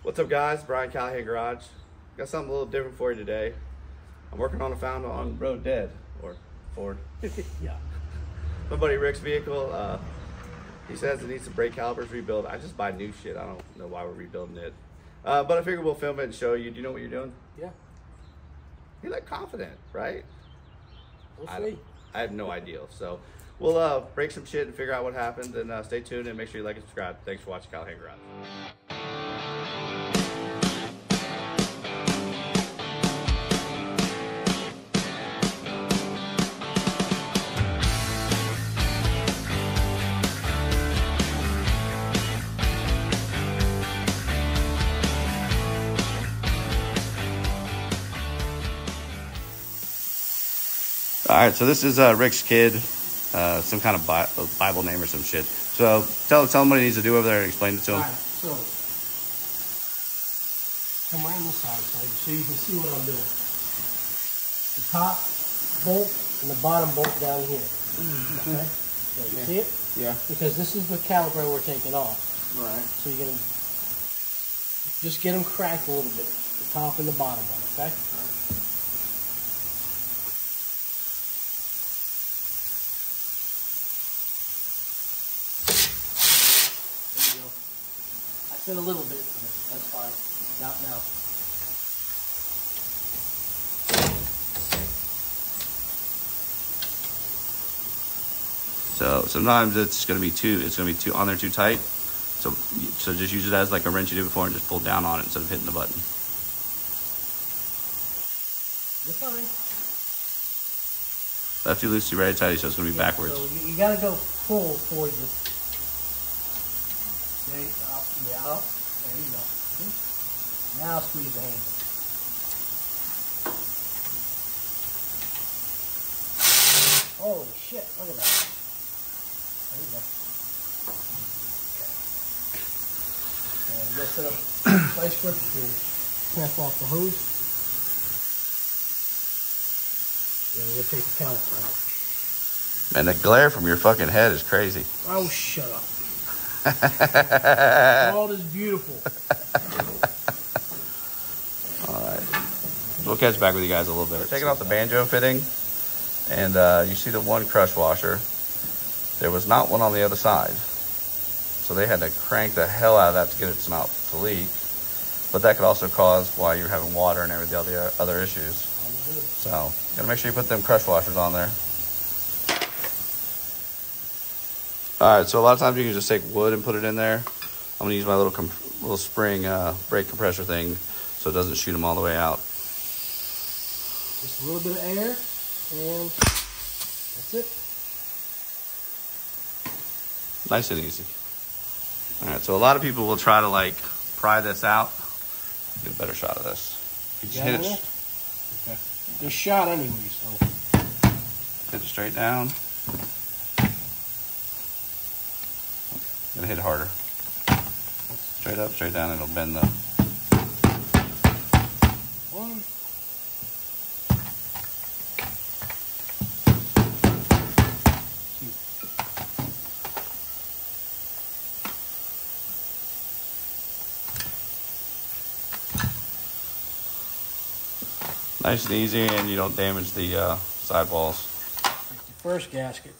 What's up, guys? Brian Callahan Garage. Got something a little different for you today. I'm working on a found on road dead, or Ford. Yeah. My buddy Rick's vehicle. He says it needs some brake calipers rebuild. I just buy new shit. I don't know why we're rebuilding it. But I figured we'll film it and show you. Do you know what you're doing? Yeah. You look confident, right? We'll see. I have no idea. So we'll break some shit and figure out what happened. And stay tuned and make sure you like and subscribe. Thanks for watching Callahan Garage. All right, so this is Rick's kid, some kind of Bible name or some shit. So tell him what he needs to do over there and explain it to him. All right, so come around this side so you can see what I'm doing. The top bolt and the bottom bolt down here. Okay, so you see it? Yeah. Because this is the caliper we're taking off. Right. So you're gonna just get them cracked a little bit, the top and the bottom one. Okay. I said a little bit, that's fine. Not now. So sometimes it's gonna be too on there too tight. So just use it as like a wrench you did before and just pull down on it instead of hitting the button. You're fine. Lefty loosey, righty tighty, so it's gonna be backwards. So you gotta go full towards the. Okay, up, yeah, up. There you go. See? Now squeeze the handle. Holy shit, look at that. There you go. Okay. And you gotta set up vice grip to snap off the hose. Yeah, we're gonna take the caliper out. Man, the glare from your fucking head is crazy. Oh, shut up. The world is beautiful. All right. So we'll catch back with you guys a little bit. We're taking off the banjo fitting, and you see the one crush washer. There was not one on the other side. So they had to crank the hell out of that to get it to not to leak. But that could also cause why you're having water and everything, all the other issues. So gotta make sure you put them crush washers on there. All right, so a lot of times you can just take wood and put it in there. I'm gonna use my little spring brake compressor thing so it doesn't shoot them all the way out. Just a little bit of air, and that's it. Nice and easy. All right, so a lot of people will try to like pry this out. Get a better shot of this. You just hit it. Okay. There's shot anyway, so. Hit it straight down. Gonna hit it harder. Straight up, straight down, it'll bend the. One. Two. Nice and easy, and you don't damage the sidewalls. Take the first gasket.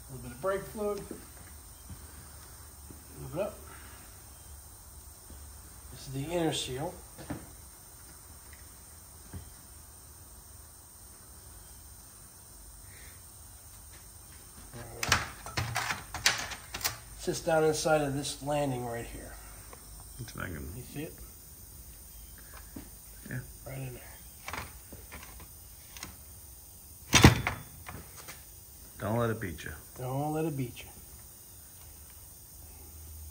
A little bit of brake fluid. Move it up. This is the inner seal. Sits down inside of this landing right here. You see it? Yeah. Right in there. Don't let it beat you. Don't let it beat you.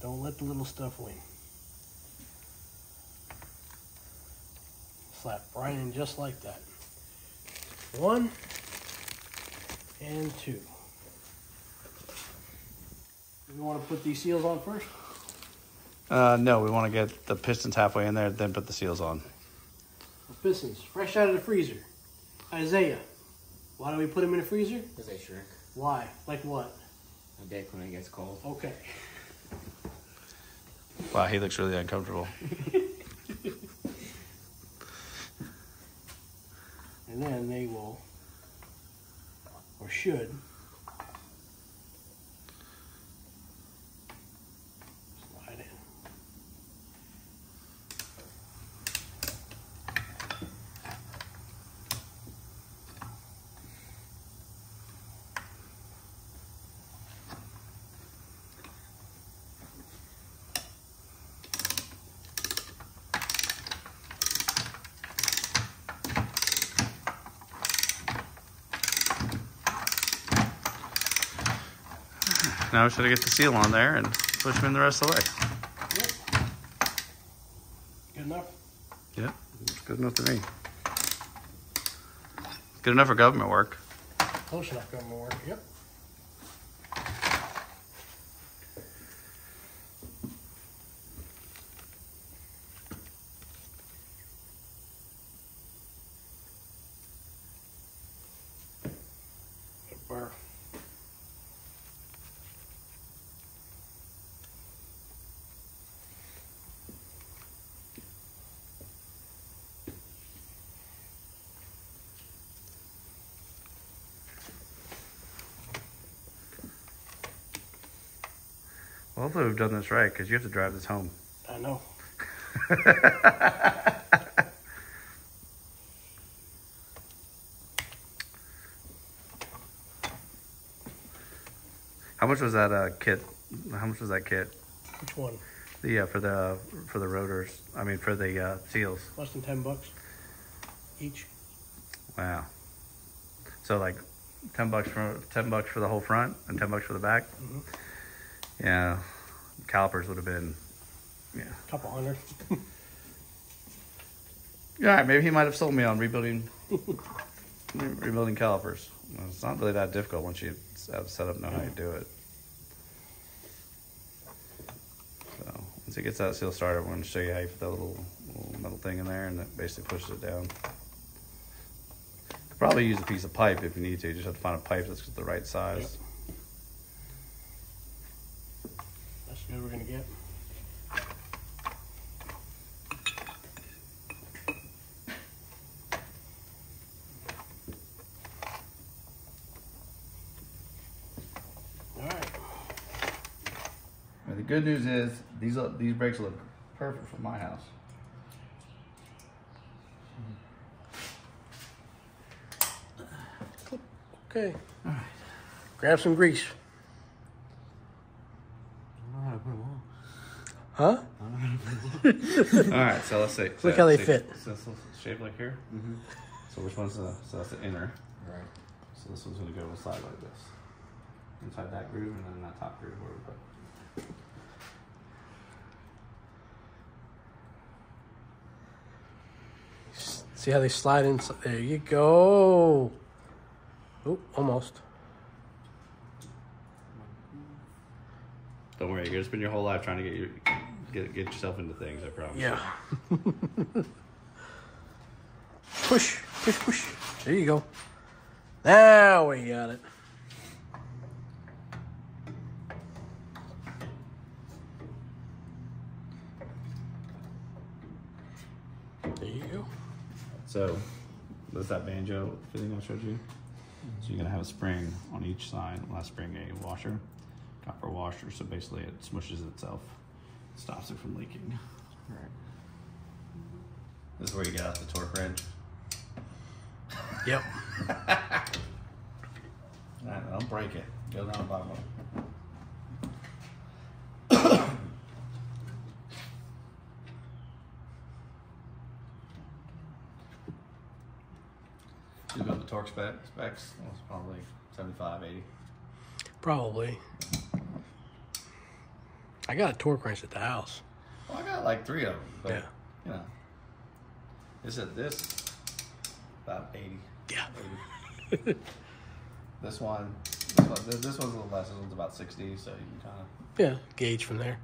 Don't let the little stuff win. Slap right in just like that. 1 and 2. You want to put these seals on first? No, we want to get the pistons halfway in there, then put the seals on. The pistons, fresh out of the freezer. Isaiah. Why do we put them in the freezer? Because they shrink. Why? Like what? A dick when it gets cold. Okay. Wow, he looks really uncomfortable. And then they will, or should, slide in. Now we should get the seal on there and push them in the rest of the way. Yep. Good enough? Yep, it's good enough to me. Good enough for government work. Close enough to work, yep. Burr. Well, hopefully we've done this right, because you have to drive this home. I know. How much was that kit? How much was that kit? Which one? The for the rotors. I mean for the seals. Less than $10 each. Wow. So like $10 for the whole front and $10 for the back. Mm-hmm. Yeah, calipers would have been, yeah. A couple hundred. Yeah, maybe he might have sold me on rebuilding calipers. Well, it's not really that difficult once you have set up, know how you do it. So once it gets that seal started, we're going to show you how you put that little metal thing in there, and it basically pushes it down. Could probably use a piece of pipe if you need to. You just have to find a pipe that's the right size. Yep. That's good we're going to get. The good news is these brakes look perfect for my house. Okay. All right. Grab some grease. I don't know how to put them on. Huh? I don't know how to put them on. All right, so let's see. Look how they fit. So this little shape like here. Mm-hmm. So which one's so that's the inner. Right. So this one's gonna go inside like this, inside that groove, and then that top groove where we put. See how they slide in? There you go. Oh, almost. Don't worry, you're gonna spend your whole life trying to get yourself into things. I promise. Yeah. Push, push, push. There you go. Now we got it. There you go. So, that's that banjo fitting I showed you. So you're gonna have a spring on each side. Last spring a washer, copper washer. So basically it smushes itself, stops it from leaking. Right. This is where you get out the torque wrench. Yep. Don't break it. Go down the bottom. You got the torque specs? Well, it's probably 75, 80. Probably. I got a torque wrench at the house. Well, I got like 3 of them, but Yeah. you know, this about 80. Yeah. 80. This one's a little less. This one's about 60, so you can kind of. Yeah, gauge from there.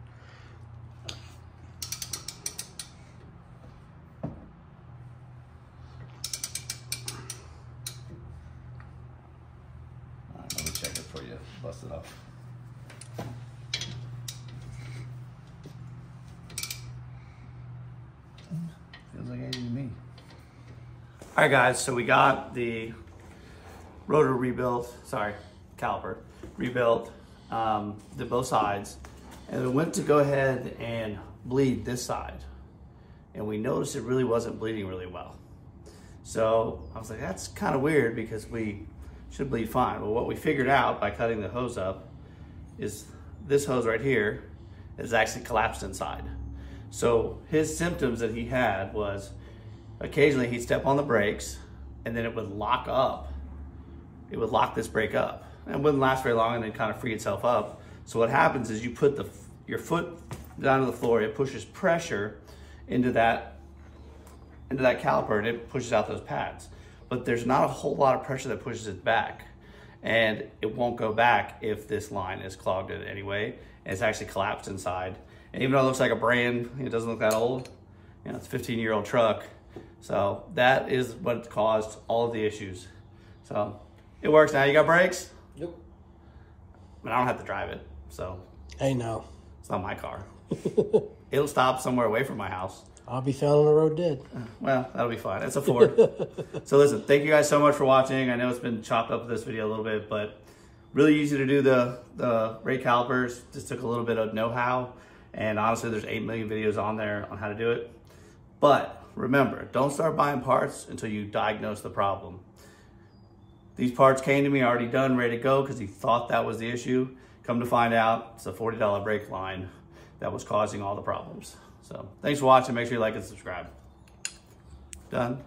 bust it up. Feels like 80 to me. All right, guys, so we got the rotor rebuilt, sorry, caliper rebuilt, did both sides, and we went to go ahead and bleed this side, and we noticed it really wasn't bleeding really well. So I was like, that's kind of weird because we should bleed fine. Well, what we figured out by cutting the hose up is this hose right here is actually collapsed inside. So his symptoms that he had was occasionally he'd step on the brakes and then it would lock up. It would lock this brake up. And it wouldn't last very long and then kind of free itself up. So what happens is you put your foot down to the floor, it pushes pressure into that caliper and it pushes out those pads. But there's not a whole lot of pressure that pushes it back. And it won't go back if this line is clogged in any way. And it's actually collapsed inside. And even though it looks like a brand, it doesn't look that old. You know, it's a 15-year-old truck. So that is what caused all of the issues. So it works now. You got brakes? Yep. I mean, I don't have to drive it, so. Hey, no. It's not my car. It'll stop somewhere away from my house. I'll be found on the road dead. Well, that'll be fine. It's a Ford. So listen, thank you guys so much for watching. I know it's been chopped up with this video a little bit, but really easy to do the rate calipers. Just took a little bit of know-how. And honestly, there's 8 million videos on there on how to do it. But remember, don't start buying parts until you diagnose the problem. These parts came to me already done, ready to go because he thought that was the issue. Come to find out, it's a $40 brake line that was causing all the problems. So thanks for watching. Make sure you like and subscribe. Done.